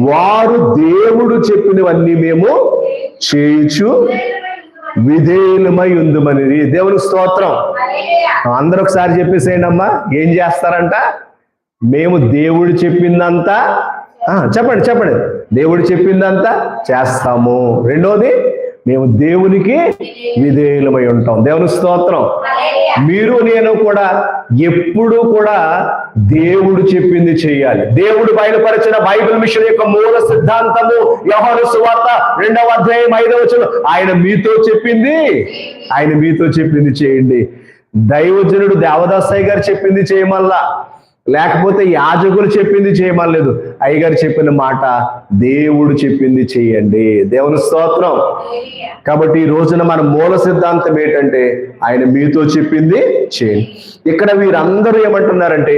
వారు దేవుడు చెప్పినవన్నీ మేము చేయుచు విధేయులమై ఉందుమని. దేవుని స్తోత్రం. అందరూ ఒకసారి చెప్పేసేయండి అమ్మా. ఏం చేస్తారంట? మేము దేవుడు చెప్పిందంతా చెప్పండి చెప్పండి దేవుడు చెప్పిందంతా చేస్తాము. రెండోది, మేము దేవునికి విధేయులమై ఉంటాం. దేవుని స్తోత్రం. మీరు నేను కూడా ఎప్పుడు కూడా దేవుడు చెప్పింది చేయాలి. దేవుడు బయలుపరిచిన బైబిల్ మిషన్ యొక్క మూల సిద్ధాంతము యోహాను సువార్త 2వ అధ్యాయం 5వ వచనం. ఆయన మీతో చెప్పింది చేయండి. దైవజనుడు దేవదాసయ్య గారు చెప్పింది చేయమల్లా, లేకపోతే యాజకులు చెప్పింది చేయమలేదు. అయ్యగారు చెప్పిన మాట దేవుడు చెప్పింది చేయండి. దేవుని స్తోత్రం. కాబట్టి ఈ రోజున మన మూల సిద్ధాంతం ఏంటంటే ఆయన మీతో చెప్పింది చేయండి. ఇక్కడ వీరందరూ ఏమంటున్నారంటే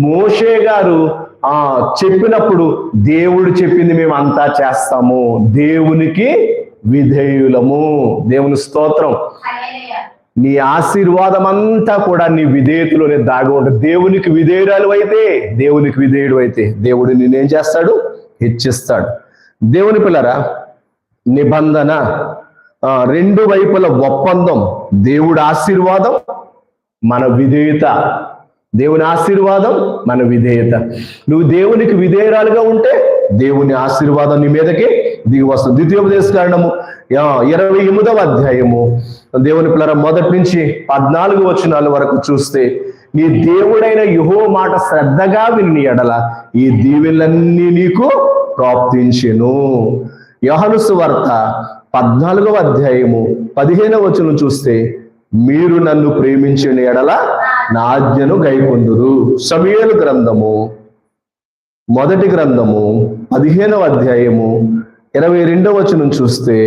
మోషే గారు చెప్పినప్పుడు దేవుడు చెప్పింది మేము అంతా చేస్తాము, దేవునికి విధేయులము. దేవుని స్తోత్రం. నీ ఆశీర్వాదం అంతా కూడా నీ విధేయతలోనే దాగి ఉంటుంది. దేవునికి విధేయురాలు అయితే, దేవునికి విధేయుడు అయితే దేవుడు నేనేం చేస్తాడు? హెచ్చిస్తాడు. దేవుని పిల్లరా, నిబంధన రెండు వైపుల ఒప్పందం. దేవుడి ఆశీర్వాదం, మన విధేయత. దేవుని ఆశీర్వాదం, మన విధేయత. నువ్వు దేవునికి విధేయురాలుగా ఉంటే దేవుని ఆశీర్వాదం నీ మీదకి దిగి వస్తుంది. ద్వితీయోపదేశకాండము 28వ అధ్యాయము దేవుని పిల్లర 1 నుంచి 14 వచనాల వరకు చూస్తే, నీ దేవుడైన యెహోవా మాట శ్రద్ధగా విని ఎడల ఈ దీవెనలన్నీ నీకు ప్రాప్తించెను. యోహాను సువార్త 14వ అధ్యాయము 15వ వచనం చూస్తే, మీరు నన్ను ప్రేమించిన ఎడల నా ఆజ్ఞను గైకొందురు. సమూయేలు గ్రంథము 1వ గ్రంథము 15వ అధ్యాయము 22వ వచనం చూస్తే,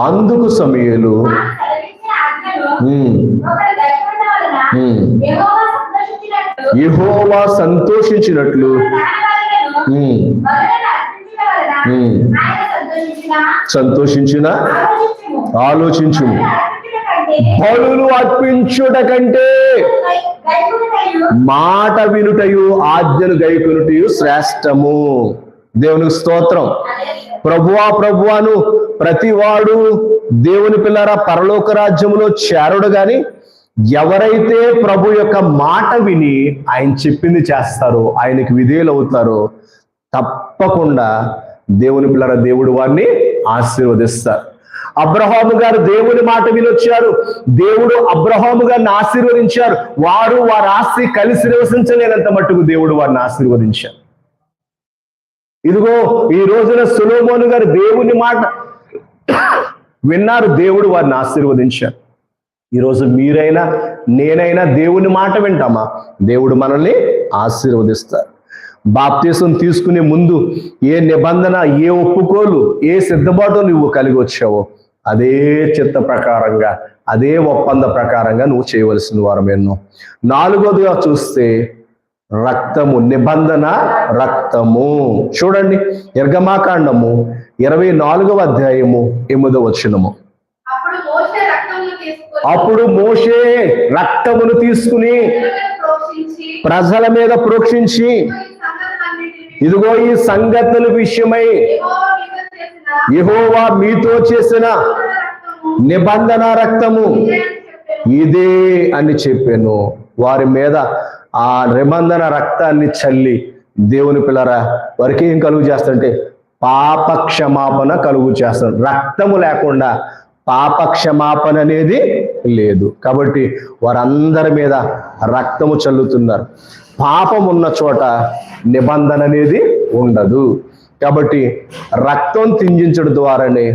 అందుకు సమూయేలు యెహోవా సంతోషించినట్లు సంతోషించిన ఆలోచించు. బలులు అర్పించుట కంటే మాట వినుటయు ఆజ్ఞను గైకొనుటయు శ్రేష్టము. దేవునికి స్తోత్రం. ప్రభువాను ప్రతివాడు దేవుని పిల్లరా పరలోక రాజ్యములో చేరడు గాని ఎవరైతే ప్రభు యొక్క మాట విని ఆయన చెప్పింది చేస్తారో, ఆయనకి విధేయులు అవుతారో, తప్పకుండా దేవుని పిల్లరా దేవుడు వారిని ఆశీర్వదిస్తారు. అబ్రహాము గారు దేవుని మాట వినొచ్చారు. దేవుడు అబ్రహాము గారిని ఆశీర్వదించారు. వారి ఆస్తి కలిసి నివసించలేనంత మట్టుకు దేవుడు వారిని ఆశీర్వదించారు. ఇదిగో ఈ రోజున సొలొమోను గారు దేవుని మాట విన్నారు, దేవుడు వారిని ఆశీర్వదించారు. ఈరోజు మీరైనా నేనైనా దేవుని మాట వింటామా? దేవుడు మనల్ని ఆశీర్వదిస్తారు. బాప్తీసం తీసుకునే ముందు ఏ నిబంధన, ఏ ఒప్పుకోలు, ఏ సిద్ధపాటు నువ్వు కలిగి వచ్చావో అదే చిత్త ప్రకారంగా, అదే ఒప్పంద ప్రకారంగా నువ్వు చేయవలసిన వారమేనో. 4వదిగా చూస్తే రక్తము, నిబంధన రక్తము. చూడండి, నిర్గమాకాండము 24వ అధ్యాయము 8వ వచనము. అప్పుడు మోషే రక్తమును తీసుకుని ప్రజల మీద ప్రోక్షించి, ఇదిగో ఈ సంగతుల విషయమై యెహోవా మీతో చేసిన నిబంధన రక్తము ఇదే అని చెప్పాను. వారి మీద ఆ నిబంధన రక్తాన్ని చల్లి దేవుని పిల్లరా వారికి ఏం కలుగు చేస్తాడంటే పాప క్షమాపణ కలుగు చేస్తాడు. రక్తము లేకుండా పాప క్షమాపణ అనేది లేదు. కాబట్టి వారందరి మీద రక్తము చల్లుతున్నారు. పాపం ఉన్న చోట నిబంధన అనేది ఉండదు. కాబట్టి రక్తం చిందించడం ద్వారానే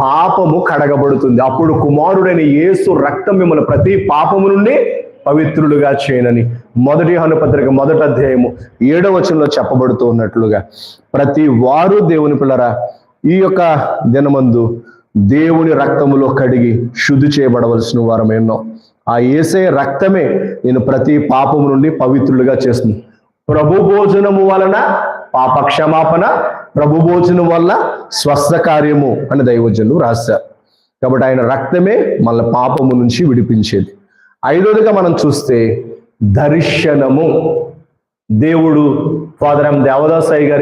పాపము కడగబడుతుంది. అప్పుడు కుమారుడైన యేసు రక్తం మిమ్మల్ని ప్రతి పాపము నుండి పవిత్రులుగా చేయనని 1 యోహాను పత్రిక 1వ అధ్యాయము 7వ వచనంలో చెప్పబడుతూ ఉన్నట్లుగా ప్రతి వారు దేవుని పిల్లరా ఈ యొక్క దినమందు దేవుని రక్తములో కడిగి శుద్ధి చేయబడవలసిన వారమేనో. ఆ యేసే రక్తమే నేను ప్రతి పాపము నుండి పవిత్రులుగా చేస్తుంది. ప్రభు భోజనము వలన పాప క్షమాపణ, ప్రభు భోజనం వల్ల స్వస్థ కార్యము అని దైవజనులు రాశారు. కాబట్టి ఆయన రక్తమే మన పాపము నుంచి విడిపించేది. 5వదిగా మనం చూస్తే దర్శనము. దేవుడు ఫాదర్ ఎం దేవదాసయ్య గారు